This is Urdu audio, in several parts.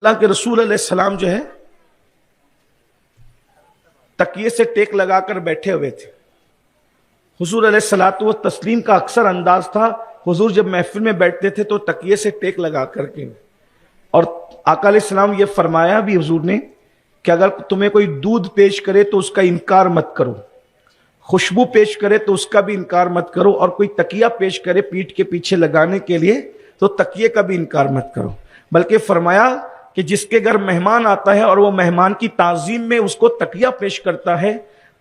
اللہ کے رسول علیہ السلام جو ہے تکیے سے ٹیک لگا کر بیٹھے ہوئے تھے. حضور علیہ الصلوۃ والتسلیم کا اکثر انداز تھا، حضور جب محفل میں بیٹھتے تھے تو تکیے سے ٹیک لگا کر کے، اور آقا علیہ السلام یہ فرمایا بھی حضور نے کہ اگر تمہیں کوئی دودھ پیش کرے تو اس کا انکار مت کرو، خوشبو پیش کرے تو اس کا بھی انکار مت کرو، اور کوئی تکیہ پیش کرے پیٹھ کے پیچھے لگانے کے لیے تو تکیے کا بھی انکار مت کرو. بلکہ فرمایا کہ جس کے گھر مہمان آتا ہے اور وہ مہمان کی تعظیم میں اس کو تکیہ پیش کرتا ہے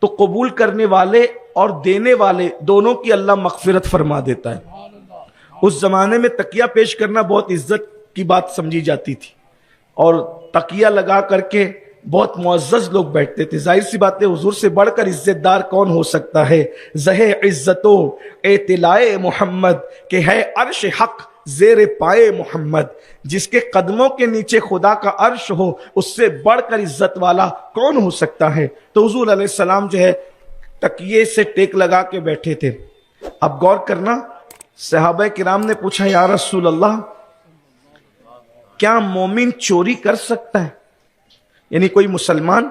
تو قبول کرنے والے اور دینے والے دونوں کی اللہ مغفرت فرما دیتا ہے. اس زمانے میں تکیہ پیش کرنا بہت عزت کی بات سمجھی جاتی تھی، اور تکیہ لگا کر کے بہت معزز لوگ بیٹھتے تھے. ظاہر سی بات ہے حضور سے بڑھ کر عزت دار کون ہو سکتا ہے. زہ عزت و اطلاع محمد کہ ہے عرش حق زیر پائے محمد، جس کے قدموں کے نیچے خدا کا عرش ہو اس سے بڑھ کر عزت والا کون ہو سکتا ہے. تو حضور علیہ السلام جو ہے تکیے سے ٹیک لگا کے بیٹھے تھے. اب غور کرنا، صحابہ کرام نے پوچھا یا رسول اللہ کیا مومن چوری کر سکتا ہے؟ یعنی کوئی مسلمان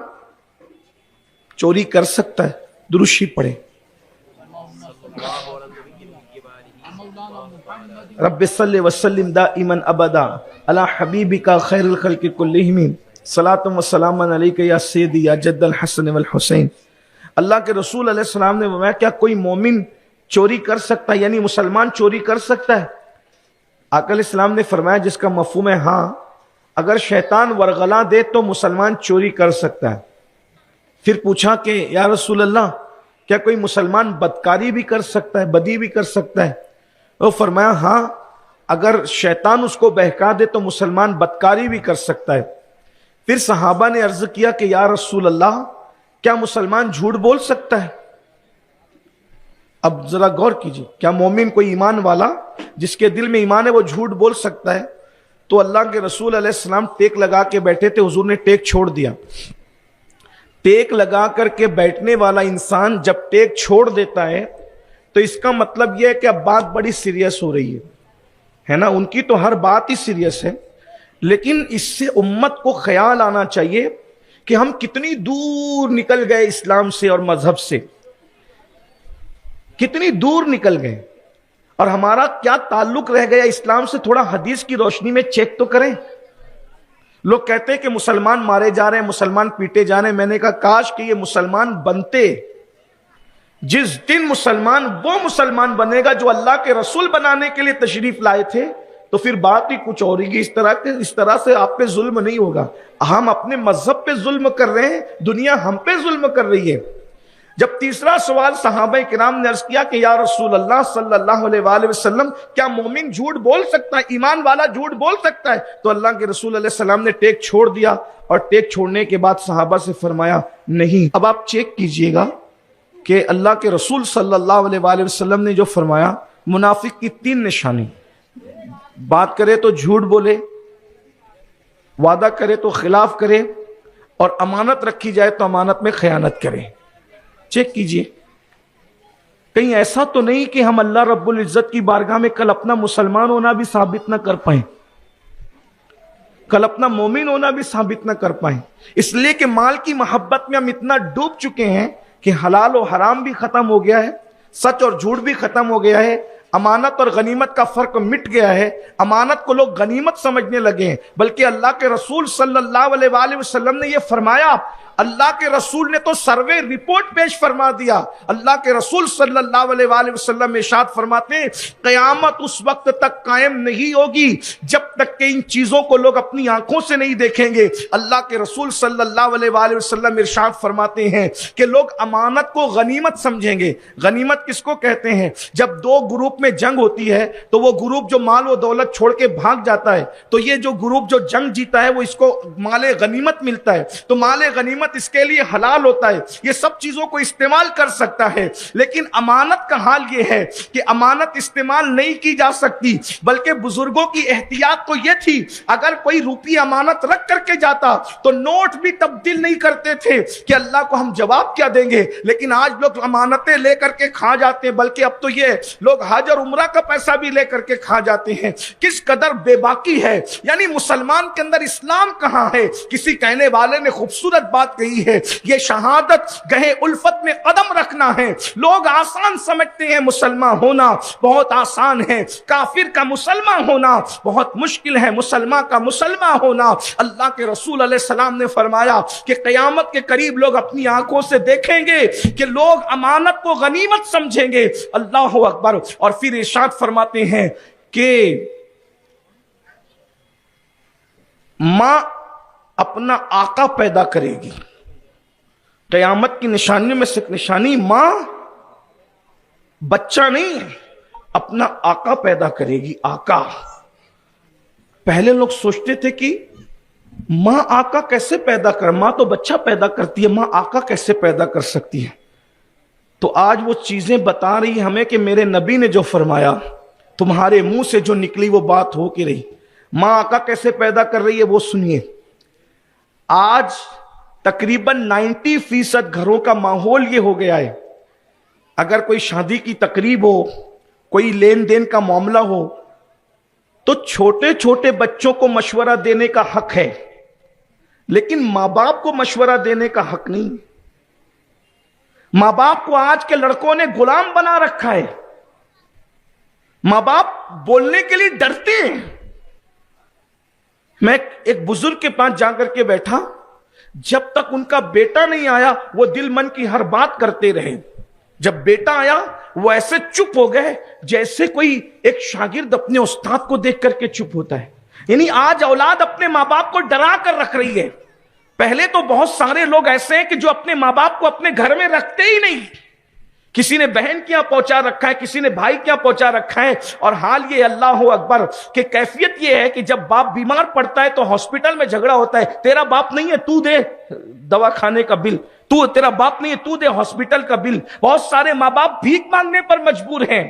چوری کر سکتا ہے؟ درود شریف پڑھے. رب صلی وسلم دائما ابدا علی حبیبک خیر الخلق کلہم صلاۃ و سلام علیک یا سیدی یا جد الحسن والحسین. اللہ کے رسول علیہ السلام نے فرمایا کیا کوئی مومن چوری کر سکتا ہے، یعنی مسلمان چوری کر سکتا ہے؟ آقا علیہ السلام نے فرمایا جس کا مفہوم ہے ہاں، اگر شیطان ورغلا دے تو مسلمان چوری کر سکتا ہے. پھر پوچھا کہ یا رسول اللہ کیا کوئی مسلمان بدکاری بھی کر سکتا ہے، بدی بھی کر سکتا ہے؟ وہ فرمایا ہاں، اگر شیطان اس کو بہکا دے تو مسلمان بدکاری بھی کر سکتا ہے. پھر صحابہ نے عرض کیا کہ یا رسول اللہ کیا مسلمان جھوٹ بول سکتا ہے؟ اب ذرا غور کیجیے، کیا مومن کوئی ایمان والا جس کے دل میں ایمان ہے وہ جھوٹ بول سکتا ہے؟ تو اللہ کے رسول علیہ السلام ٹیک لگا کے بیٹھے تھے، حضور نے ٹیک چھوڑ دیا. ٹیک لگا کر کے بیٹھنے والا انسان جب ٹیک چھوڑ دیتا ہے تو اس کا مطلب یہ ہے کہ اب بات بڑی سیریس ہو رہی ہے نا. ان کی تو ہر بات ہی سیریس ہے، لیکن اس سے امت کو خیال آنا چاہیے کہ ہم کتنی دور نکل گئے اسلام سے اور مذہب سے، کتنی دور نکل گئے، اور ہمارا کیا تعلق رہ گیا اسلام سے. تھوڑا حدیث کی روشنی میں چیک تو کریں. لوگ کہتے ہیں کہ مسلمان مارے جا رہے ہیں، مسلمان پیٹے جا رہے ہیں. میں نے کہا کاش کہ یہ مسلمان بنتے. جس دن مسلمان وہ مسلمان بنے گا جو اللہ کے رسول بنانے کے لیے تشریف لائے تھے تو پھر بات ہی کچھ اور ہوگی. اس طرح سے آپ پہ ظلم نہیں ہوگا. ہم اپنے مذہب پہ ظلم کر رہے ہیں، دنیا ہم پہ ظلم کر رہی ہے. جب تیسرا سوال صحابہ کرام نے عرض کیا کہ یا رسول اللہ صلی اللہ علیہ وآلہ وسلم کیا مومن جھوٹ بول سکتا ہے، ایمان والا جھوٹ بول سکتا ہے؟ تو اللہ کے رسول علیہ السلام نے ٹیک چھوڑ دیا، اور ٹیک چھوڑنے کے بعد صحابہ سے فرمایا نہیں. اب آپ چیک کیجئے گا کہ اللہ کے رسول صلی اللہ علیہ وآلہ وسلم نے جو فرمایا منافق کی 3 نشانی: بات کرے تو جھوٹ بولے، وعدہ کرے تو خلاف کرے، اور امانت رکھی جائے تو امانت میں خیانت کرے. چیک کیجئے کہیں ایسا تو نہیں کہ ہم اللہ رب العزت کی بارگاہ میں کل اپنا مسلمان ہونا بھی ثابت نہ کر پائیں، کل اپنا مومن ہونا بھی ثابت نہ کر پائیں. اس لیے کہ مال کی محبت میں ہم اتنا ڈوب چکے ہیں کہ حلال و حرام بھی ختم ہو گیا ہے، سچ اور جھوٹ بھی ختم ہو گیا ہے، امانت اور غنیمت کا فرق مٹ گیا ہے. امانت کو لوگ غنیمت سمجھنے لگے ہیں، بلکہ اللہ کے رسول صلی اللہ علیہ وآلہ وسلم نے یہ فرمایا. اللہ کے رسول نے تو سروے رپورٹ پیش فرما دیا. اللہ کے رسول صلی اللہ علیہ وآلہ وسلم ارشاد فرماتے ہیں قیامت اس وقت تک قائم نہیں ہوگی جب تک کہ ان چیزوں کو لوگ اپنی آنکھوں سے نہیں دیکھیں گے. اللہ کے رسول صلی اللہ علیہ وآلہ وسلم ارشاد فرماتے ہیں کہ لوگ امانت کو غنیمت سمجھیں گے. غنیمت کس کو کہتے ہیں؟ جب 2 گروپ میں جنگ ہوتی ہے تو وہ گروپ جو مال و دولت چھوڑ کے بھاگ جاتا ہے تو یہ جو گروپ جو جنگ جیتا ہے وہ اس کو مال غنیمت ملتا ہے. تو مال غنیمت اس کے لیے حلال ہوتا ہے، یہ سب چیزوں کو استعمال کر سکتا ہے. لیکن امانت کا حال یہ ہے کہ امانت استعمال نہیں کی جا سکتی، بلکہ بزرگوں کی احتیاط تو یہ تھی اگر کوئی روپی امانت رکھ کر کے جاتا تو نوٹ بھی تبدیل نہیں کرتے تھے کہ اللہ کو ہم جواب کیا دیں گے. لیکن آج لوگ امانتیں لے کر کے کھا جاتے ہیں، بلکہ اب تو یہ لوگ حج حج اور عمرہ کا پیسہ بھی لے کر کے کھا جاتے ہیں. کس قدر بے باکی ہے. یعنی مسلمان کے اندر اسلام کہاں ہے؟ کسی کہنے والے نے خوبصورت بات کہی ہے، یہ شہادت گہے الفت میں قدم رکھنا ہے. لوگ آسان سمجھتے ہیں مسلمان ہونا بہت آسان ہے، کافر کا مسلمان ہونا بہت مشکل ہے. مسلمان کا مسلمان ہونا، اللہ کے رسول علیہ السلام نے فرمایا کہ قیامت کے قریب لوگ اپنی آنکھوں سے دیکھیں گے کہ لوگ امانت کو غنیمت سمجھیں گے. اللہ اکبر. اور پھر ارشاد فرماتے ہیں کہ ماں اپنا آقا پیدا کرے گی. قیامت کی نشانیوں میں سے ایک نشانی ماں بچہ نہیں اپنا آقا پیدا کرے گی. آقا. پہلے لوگ سوچتے تھے کہ ماں آقا کیسے پیدا کر، ماں تو بچہ پیدا کرتی ہے، ماں آقا کیسے پیدا کر سکتی ہے؟ تو آج وہ چیزیں بتا رہی ہمیں کہ میرے نبی نے جو فرمایا، تمہارے منہ سے جو نکلی وہ بات ہو کے رہی. ماں آقا کیسے پیدا کر رہی ہے وہ سنیے. آج تقریباً 90% گھروں کا ماحول یہ ہو گیا ہے، اگر کوئی شادی کی تقریب ہو، کوئی لین دین کا معاملہ ہو، تو چھوٹے چھوٹے بچوں کو مشورہ دینے کا حق ہے، لیکن ماں باپ کو مشورہ دینے کا حق نہیں. ماں باپ کو آج کے لڑکوں نے غلام بنا رکھا ہے. ماں باپ بولنے کے لیے ڈرتے ہیں. میں ایک بزرگ کے پاس جا کر کے بیٹھا، جب تک ان کا بیٹا نہیں آیا وہ دل من کی ہر بات کرتے رہے. جب بیٹا آیا وہ ایسے چپ ہو گئے جیسے کوئی ایک شاگرد اپنے استاد کو دیکھ کر کے چپ ہوتا ہے. یعنی آج اولاد اپنے ماں باپ کو ڈرا کر رکھ رہی ہے. پہلے تو بہت سارے لوگ ایسے ہیں کہ جو اپنے ماں باپ کو اپنے گھر میں رکھتے ہی نہیں. کسی نے بہن کیا پہنچا رکھا ہے، کسی نے بھائی کیا پہنچا رکھا ہے. اور حال یہ اللہ اکبر کہ کیفیت یہ ہے کہ جب باپ بیمار پڑتا ہے تو ہاسپٹل میں جھگڑا ہوتا ہے، تیرا باپ نہیں ہے تو دے دوا کھانے کا بل، تیرا باپ نہیں ہے تو دے ہاسپٹل کا بل. بہت سارے ماں باپ بھیک مانگنے پر مجبور ہیں.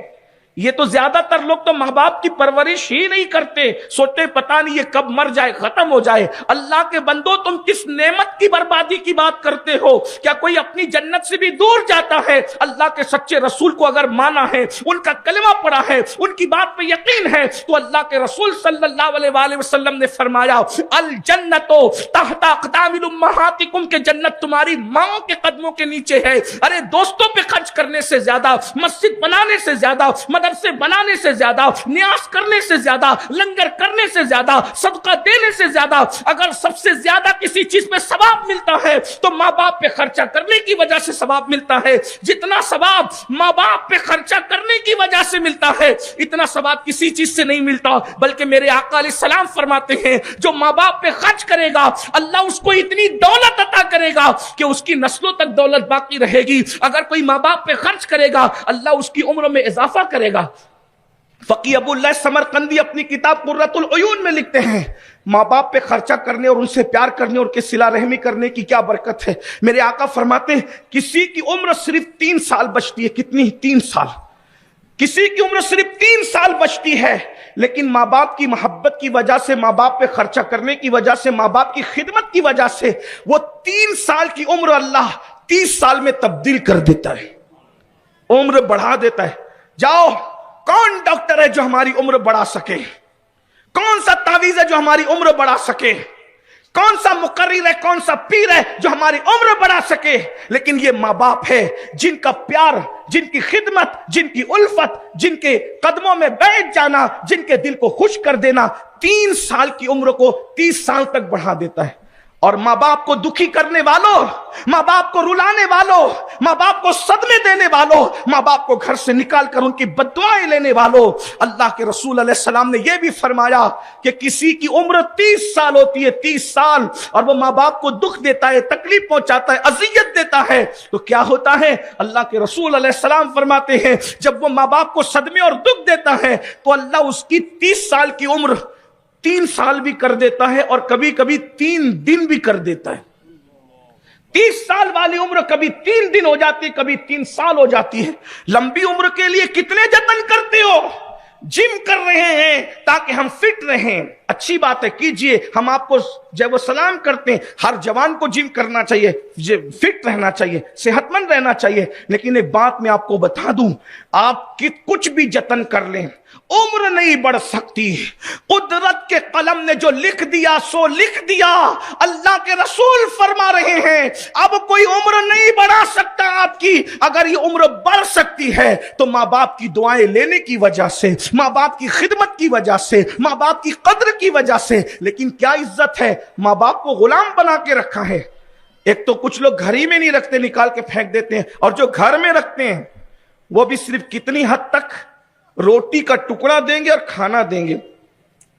یہ تو زیادہ تر لوگ تو ماں باپ کی پرورش ہی نہیں کرتے، سوچتے پتہ نہیں یہ کب مر جائے، ختم ہو جائے. اللہ کے بندو تم کس نعمت کی بربادی کی بات کرتے ہو؟ کیا کوئی اپنی جنت سے بھی دور جاتا ہے؟ اللہ کے سچے رسول کو اگر مانا ہے، ان کا کلمہ پڑھا ہے، ان کی بات پہ یقین ہے، تو اللہ کے رسول صلی اللہ علیہ وآلہ وسلم نے فرمایا الجنت تحت اقدام امہاتکم، کہ جنت تمہاری ماں کے قدموں کے نیچے ہے. ارے دوستوں پہ خرچ کرنے سے زیادہ، مسجد بنانے سے زیادہ، مدرسے بنانے سے زیادہ، نیاز کرنے سے زیادہ، لنگر کرنے سے زیادہ، صدقہ دینے سے زیادہ، اگر سب سے زیادہ کسی چیز پہ ثواب ملتا ہے تو ماں باپ پہ خرچہ کرنے کی وجہ سے ثواب ملتا ہے. جتنا ثواب ماں باپ پہ خرچہ کرنے کی وجہ سے ملتا ہے، اتنا ثواب کسی چیز سے نہیں ملتا. بلکہ میرے آقا علیہ السلام فرماتے ہیں جو ماں باپ پہ خرچ کرے گا اللہ اس کو اتنی دولت عطا کرے گا کہ اس کی نسلوں تک دولت باقی رہے گی. اگر کوئی ماں باپ پہ خرچ کرے گا اللہ اس کی عمر میں اضافہ کرے گا. فقی ابو اللہ سمرقندی اپنی کتاب قرۃ العیون میں لکھتے ہیں ماں باپ پہ خرچہ کرنے اور ان سے پیار کرنے اور ان کے صلہ رحمی کرنے کی کیا برکت ہے. میرے آقا فرماتے ہیں کسی کی عمر صرف 3 سال بچتی ہے. کتنی؟ 3 سال. کسی کی عمر صرف 3 سال بچتی ہے، لیکن ماں باپ کی محبت کی وجہ سے، ماں باپ پہ خرچہ کرنے کی وجہ سے، ماں باپ کی خدمت کی وجہ سے وہ 3 سال کی عمر اللہ 30 سال میں تبدیل کر دیتا ہے، عمر بڑھا دیتا ہے. جاؤ، کون ڈاکٹر ہے جو ہماری عمر بڑھا سکے؟ کون سا تعویذ ہے جو ہماری عمر بڑھا سکے؟ کون سا مقرر ہے، کون سا پیر ہے جو ہماری عمر بڑھا سکے؟ لیکن یہ ماں باپ ہے جن کا پیار، جن کی خدمت، جن کی الفت، جن کے قدموں میں بیٹھ جانا، جن کے دل کو خوش کر دینا 3 سال کی عمر کو 30 سال تک بڑھا دیتا ہے. اور ماں باپ کو دکھی کرنے والوں، ماں باپ کو رلانے والوں، ماں باپ کو صدمے دینے والوں، ماں باپ کو گھر سے نکال کر ان کی بددعائیں لینے والوں، اللہ کے رسول علیہ السلام نے یہ بھی فرمایا کہ کسی کی عمر 30 سال ہوتی ہے، 30 سال، اور وہ ماں باپ کو دکھ دیتا ہے، تکلیف پہنچاتا ہے، اذیت دیتا ہے، تو کیا ہوتا ہے؟ اللہ کے رسول علیہ السلام فرماتے ہیں جب وہ ماں باپ کو صدمے اور دکھ دیتا ہے تو اللہ اس کی 30 سال کی عمر 3 سال بھی کر دیتا ہے، اور کبھی کبھی 3 دن بھی کر دیتا ہے. 30 سال والی عمر کبھی 3 دن ہو جاتی ہے، کبھی 3 سال ہو جاتی ہے. لمبی عمر کے لیے کتنے جتن کرتے ہو؟ جم کر رہے ہیں تاکہ ہم فٹ رہیں، اچھی بات ہے، کیجئے. ہم آپ کو جب وہ سلام کرتے ہیں، ہر جوان کو جم کرنا چاہیے، فٹ رہنا چاہیے، صحت مند رہنا چاہیے. لیکن ایک بات میں آپ کو بتا دوں، آپ کچھ بھی جتن کر لیں عمر نہیں بڑھ سکتی. قدرت کے قلم نے جو لکھ دیا سو لکھ دیا. اللہ کے رسول فرما رہے ہیں اب کوئی عمر نہیں بڑھا سکتا آپ کی. اگر یہ عمر بڑھ سکتی ہے تو ماں باپ کی دعائیں لینے کی وجہ سے، ماں باپ کی خدمت کی وجہ سے، ماں باپ کی قدر کی وجہ سے. لیکن کیا عزت ہے، ماں باپ کو غلام بنا کے رکھا ہے. ایک تو کچھ لوگ گھر ہی میں نہیں رکھتے، نکال کے پھینک دیتے ہیں، اور جو گھر میں رکھتے ہیں وہ بھی صرف کتنی حد تک، روٹی کا ٹکڑا دیں گے اور کھانا دیں گے،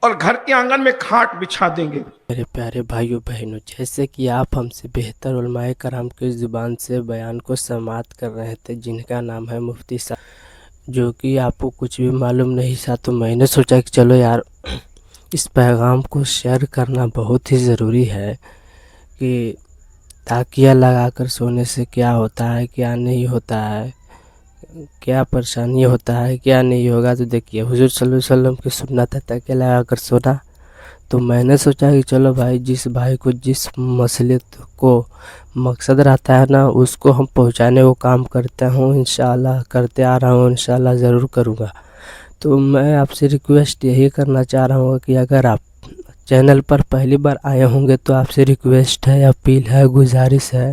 اور گھر کے آنگن میں کھاٹ بچھا دیں گے. میرے پیارے بھائیوں بہنوں، جیسے کہ آپ ہم سے بہتر علماء کرام کی زبان سے بیان کو سماعت کر رہے تھے، جن کا نام ہے مفتی صاحب، جو کہ آپ کو کچھ بھی معلوم نہیں تھا، تو میں نے سوچا کہ چلو یار اس پیغام کو شیئر کرنا بہت ہی ضروری ہے، کہ تاکیہ لگا کر سونے سے کیا ہوتا ہے، کیا نہیں ہوتا ہے، کیا پریشانی ہوتا ہے، کیا نہیں ہوگا. تو دیکھیے حضور صلی اللہ علیہ وسلم کی سنت ہے تاکیہ لگا کر سونا. تو میں نے سوچا کہ چلو بھائی، جس بھائی کو جس مسئلے کو مقصد رہتا ہے نا، اس کو ہم پہنچانے کو کام کرتے ہوں، انشاءاللہ کرتے آ رہا ہوں، انشاءاللہ ضرور کروں گا. تو میں آپ سے ریکویسٹ یہی کرنا چاہ رہا ہوں کہ اگر آپ چینل پر پہلی بار آئے ہوں گے تو آپ سے ریکویسٹ ہے، اپیل ہے، گزارش ہے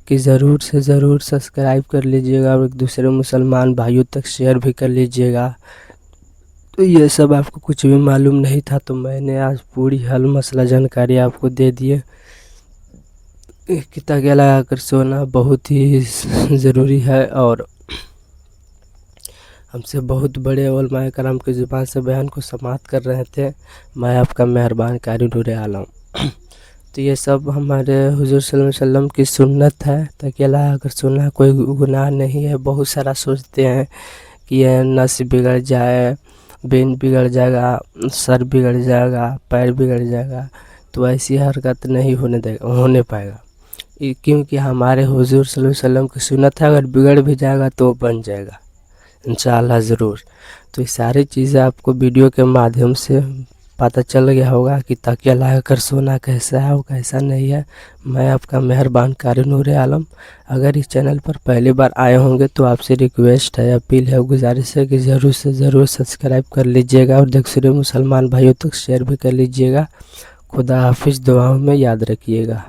کہ ضرور سے ضرور سبسکرائب کر لیجئے گا، اور ایک دوسرے مسلمان بھائیوں تک شیئر بھی کر لیجئے گا. تو یہ سب آپ کو کچھ بھی معلوم نہیں تھا، تو میں نے آج پوری حل مسئلہ جانکاری آپ کو دے دیے. تاکیہ لگا کر سونا بہت ہی ضروری ہے، اور ہم سے بہت بڑے علماء کرام کی زبان سے بیان کو سماعت کر رہے تھے. میں آپ کا مہربان قاری نور عالم. تو یہ سب ہمارے حضور صلی اللہ علیہ وسلم کی سنت ہے، تاکیہ لگا کر سونا کوئی گناہ نہیں ہے. بہت سارا سوچتے ہیں کہ یہ نس بگڑ جائے، بین بگڑ جائے گا، سر بگڑ جائے گا، پیر بگڑ جائے گا، تو ایسی حرکت نہیں ہونے پائے گا، کیونکہ ہمارے حضور صلی اللہ علیہ وسلم کی سنت ہے. اگر بگڑ بھی جائے گا تو بن جائے گا انشاءاللہ ضرور. تو یہ ساری چیزیں آپ کو ویڈیو کے مادھیم سے پتہ چل گیا ہوگا کہ تاکیہ لگا کر سونا کیسا ہے اور کیسا نہیں ہے. میں آپ کا مہربان قاری نور عالم. اگر اس چینل پر پہلی بار آئے ہوں گے تو آپ سے ریکویسٹ ہے، اپیل ہے، گزارش ہے کہ ضرور سے ضرور سبسکرائب کر لیجئے گا، اور دوسرے مسلمان بھائیوں تک شیئر بھی کر لیجئے گا. خدا حافظ. دعاؤں میں یاد رکھیے گا.